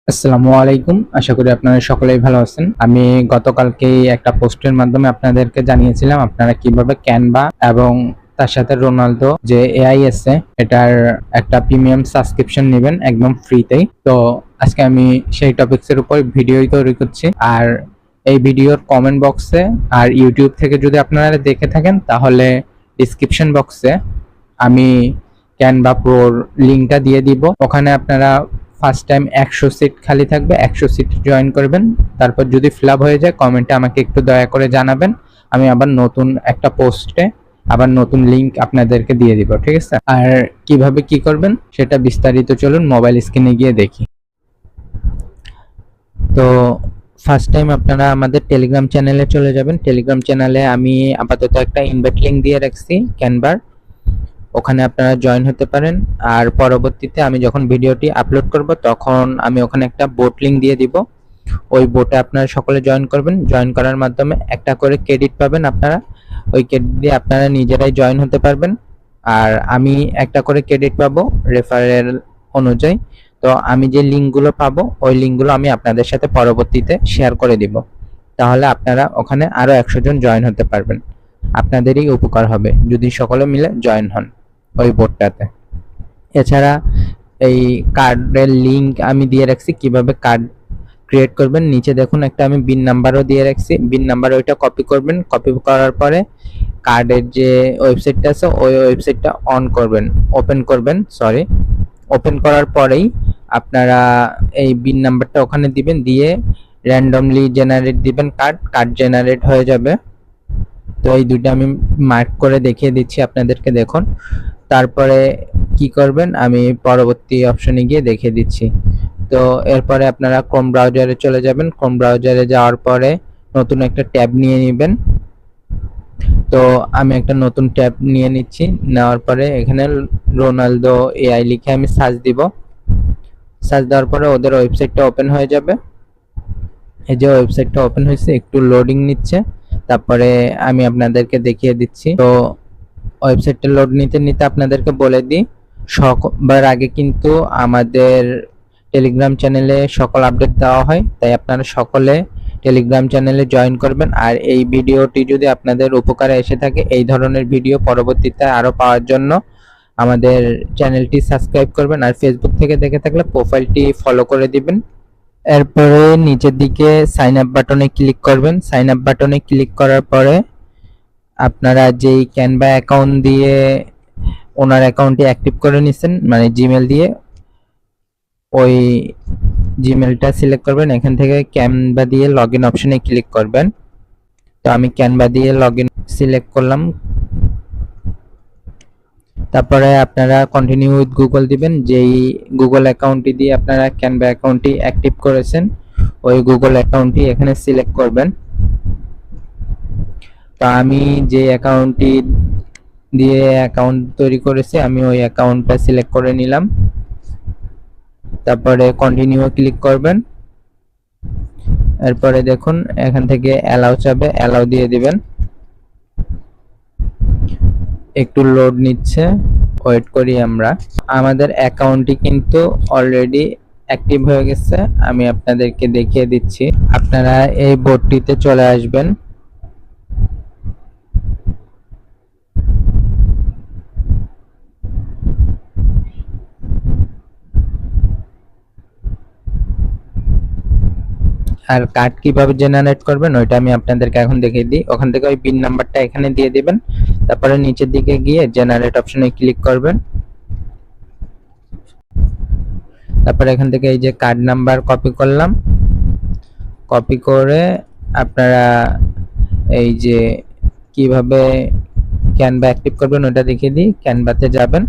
আসসালামু আলাইকুম। আশা করি আপনারা সকলেই ভালো আছেন। আমি গতকালকেই একটা পোস্টের মাধ্যমে আপনাদেরকে জানিয়েছিলাম আপনারা কিভাবে ক্যানভা এবং তার সাথে রোনালদো যে এআই আছে এটার একটা প্রিমিয়াম সাবস্ক্রিপশন নেবেন একদম ফ্রিতেই। তো আজকে আমি সেই টপিকসের উপর ভিডিও তৈরি করছি। আর এই ভিডিওর কমেন্ট বক্সে আর ইউটিউব থেকে যদি আপনারা দেখে থাকেন তাহলে ডিসক্রিপশন বক্সে আমি ক্যানভা প্রোর লিঙ্কটা দিয়ে দিব। ওখানে আপনারা ফার্স্ট টাইম 100 সিট খালি থাকবে, 100 সিট জয়েন করবেন। তারপর যদি ফিল আপ হয়ে যায় কমেন্টে আমাকে একটু দয়া করে জানাবেন। আমি আবার নতুন একটা পোস্টে আবার নতুন লিঙ্ক আপনাদেরকে দিয়ে দিব, ঠিক আছে? আর কিভাবে কি করবেন সেটা বিস্তারিত চলুন মোবাইল স্ক্রিনে গিয়ে দেখি। তো ফার্স্ট টাইম আপনারা আমাদের টেলিগ্রাম চ্যানেলে চলে যাবেন। টেলিগ্রাম চ্যানেলে আমি আপাতত একটা ইনভাইট লিঙ্ক দিয়ে রাখছি ক্যানভার, ওখানে আপনারা জয়েন হতে পারেন। আর পরবর্তীতে আমি যখন ভিডিওটি আপলোড করব তখন আমি ওখানে একটা বোট লিঙ্ক দিয়ে দিব। ওই বোটে আপনারা সকলে জয়েন করবেন। জয়েন করার মাধ্যমে একটা করে ক্রেডিট পাবেন আপনারা। ওই ক্রেডিট দিয়ে আপনারা নিজেরাই জয়েন হতে পারবেন। আর আমি একটা করে ক্রেডিট পাবো রেফারেল অনুযায়ী। তো আমি যে লিঙ্কগুলো পাবো ওই লিঙ্কগুলো আমি আপনাদের সাথে পরবর্তীতে শেয়ার করে দিব। তাহলে আপনারা ওখানে আরো 100 জন জয়েন হতে পারবেন। আপনাদেরই উপকার হবে যদি সকলে মিলে জয়েন হন ওই বোর্ডটাতে। এছাড়া এই কার্ডের লিঙ্ক আমি দিয়ে রাখছি কিভাবে কার্ড ক্রিয়েট করবেন। নিচে দেখুন একটা আমি বিন নাম্বারও দিয়ে রাখছি। বিন নাম্বার ওইটা কপি করবেন। কপি করার পরে কার্ডের যে ওয়েবসাইটটা আছে ওই ওয়েবসাইটটা ওপেন করবেন। ওপেন করার পরেই আপনারা এই বিন নাম্বারটা ওখানে দিবেন, দিয়ে র্যান্ডমলি জেনারেট দিবেন। কার্ড জেনারেট হয়ে যাবে। তো এই দুইটা আমি মার্ক করে দেখিয়ে দিচ্ছি আপনাদেরকে, দেখুন। তারপরে কি করবেন আমি পরবর্তী অপশনে গিয়ে দেখিয়ে দিচ্ছি। তো এরপরে আপনারা ক্রোম ব্রাউজারে চলে যাবেন। ক্রোম ব্রাউজারে যাওয়ার পরে নতুন একটা ট্যাব নিয়ে নেবেন। তো আমি একটা নতুন ট্যাব নিয়ে নিচ্ছি। নেওয়ার পরে এখানে রোনালদো এআই লিখে আমি সার্চ দিব। সার্চ দেওয়ার পরে ওদের ওয়েবসাইটটা ওপেন হয়ে যাবে। এই যে ওয়েবসাইটটা ওপেন হয়েছে, একটু লোডিং নিচ্ছে। তারপরে আমি আপনাদেরকে দেখিয়ে দিচ্ছি। তো ওয়েবসাইটটা লোড নিতে নিতে আপনাদেরকে বলে দিই, সবার আগে কিন্তু আমাদের টেলিগ্রাম চ্যানেলে সকল আপডেট দেওয়া হয়, তাই আপনারা সকলে টেলিগ্রাম চ্যানেলে জয়েন করবেন। আর এই ভিডিওটি যদি আপনাদের উপকারে এসে থাকে, এই ধরনের ভিডিও পরবর্তীতে আরো পাওয়ার জন্য আমাদের চ্যানেলটি সাবস্ক্রাইব করবেন। আর ফেসবুক থেকে দেখে থাকলে প্রোফাইলটি ফলো করে দিবেন। এরপরে নিচের দিকে সাইন আপ বাটনে ক্লিক করবেন। সাইন আপ বাটনে ক্লিক করার পরে আপনারা যেই ক্যানভা অ্যাকাউন্ট দিয়ে ওনার অ্যাকাউন্টটি অ্যাক্টিভ করে নিছেন, মানে জিমেল দিয়ে, ওই জিমেলটা সিলেক্ট করবেন। এখান থেকে ক্যানভা দিয়ে লগইন অপশনে ক্লিক করবেন। তো আমি ক্যানভা দিয়ে লগইন সিলেক্ট করলাম। তারপরে আপনারা কন্টিনিউ উইথ গুগল দিবেন। যেই গুগল অ্যাকাউন্টটি দিয়ে আপনারা ক্যানভা অ্যাকাউন্টটি অ্যাক্টিভ করেছেন ওই গুগল অ্যাকাউন্টটি এখানে সিলেক্ট করবেন। তো আমি যে অ্যাকাউন্টটি দিয়ে অ্যাকাউন্ট তৈরি করেছি আমি ওই অ্যাকাউন্টটা সিলেক্ট করে নিলাম। তারপরে কন্টিনিউ ক্লিক করবেন। এরপরে দেখুন এখান থেকে অ্যালাউ চাবে, অ্যালাউ দিয়ে দিবেন। একটু লোড নিচ্ছে, ওয়েট করি আমরা। আমাদের অ্যাকাউন্টটি কিন্তু অলরেডি অ্যাক্টিভ হয়ে গেছে। আমি আপনাদেরকে দেখিয়ে দিচ্ছি। আপনারা এই বোর্ডটিতে চলে আসবেন। আর কার্ড কিভাবে জেনারেট করবেন ওইটা আমি আপনাদেরকে এখন দেখিয়ে দিই। ওখান থেকে ওই পিন নাম্বারটা এখানে দিয়ে দিবেন। তারপরে নিচের দিকে গিয়ে জেনারেট অপশনে ক্লিক করবেন। তারপরে এখান থেকে এই যে কার্ড নাম্বার কপি করলাম, কপি করে আপনারা এই যে কিভাবে ক্যানভা অ্যাক্টিভ করবেন ওটা দেখিয়ে দিই। ক্যানভাতে যাবেন,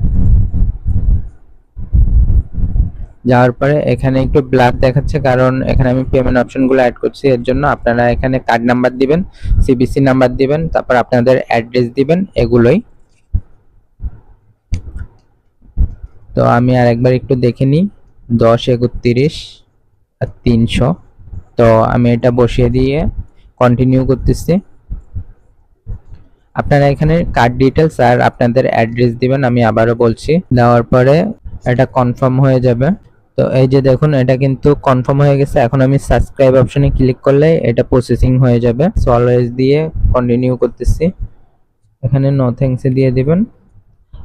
যাওয়ার পরে এখানে একটু ব্ল্যাক দেখাচ্ছে কারণ এখানে আমি পেমেন্ট অপশনগুলো অ্যাড করছি। এর জন্য আপনারা এখানে কার্ড নাম্বার দিবেন, সিবিসি নাম্বার দিবেন, তারপর আপনাদের অ্যাড্রেস দিবেন, এগুলোই। তো আমি আর একবার একটু দেখে নিই, 10, 31 আর 300। তো আমি এটা বসিয়ে দিয়ে কন্টিনিউ করতেছি। আপনারা এখানে কার্ড ডিটেলস আর আপনাদের অ্যাড্রেস দিবেন, আমি আবারও বলছি। দেওয়ার পরে এটা কনফার্ম হয়ে যাবে। তো এই যে দেখুন এটা কিন্তু কনফার্ম হয়ে গেছে। এখন আমি সাবস্ক্রাইব অপশনে ক্লিক করলে এটা প্রসেসিং হয়ে যাবে। সো অলওয়েজ দিয়ে কন্টিনিউ করতেছি। এখানে নো থ্যাঙ্কস দিয়ে দিবেন।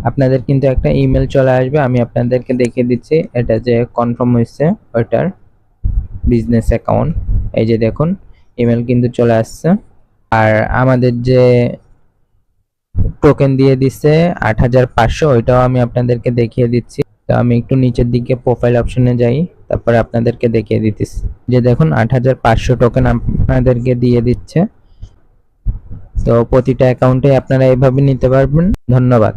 আপনাদের কিন্তু একটা ইমেল চলে আসবে, আমি আপনাদেরকে দেখিয়ে দিচ্ছি এটা যে কনফার্ম হয়েছে ওইটার বিজনেস অ্যাকাউন্ট। এই যে দেখুন ইমেল কিন্তু চলে আসছে। আর আমাদের যে টোকেন দিয়ে দিচ্ছে 8500, ওইটাও আমি আপনাদেরকে দেখিয়ে দিচ্ছি। তো আমি একটু নিচের দিকে প্রোফাইল অপশনে যাই, তারপরে আপনাদেরকে দেখিয়ে দিতেছি। যে দেখুন 8500 টোকেন আপনাদেরকে দিয়ে দিচ্ছে। তো প্রতিটা অ্যাকাউন্টে আপনারা এইভাবে নিতে পারবেন। ধন্যবাদ।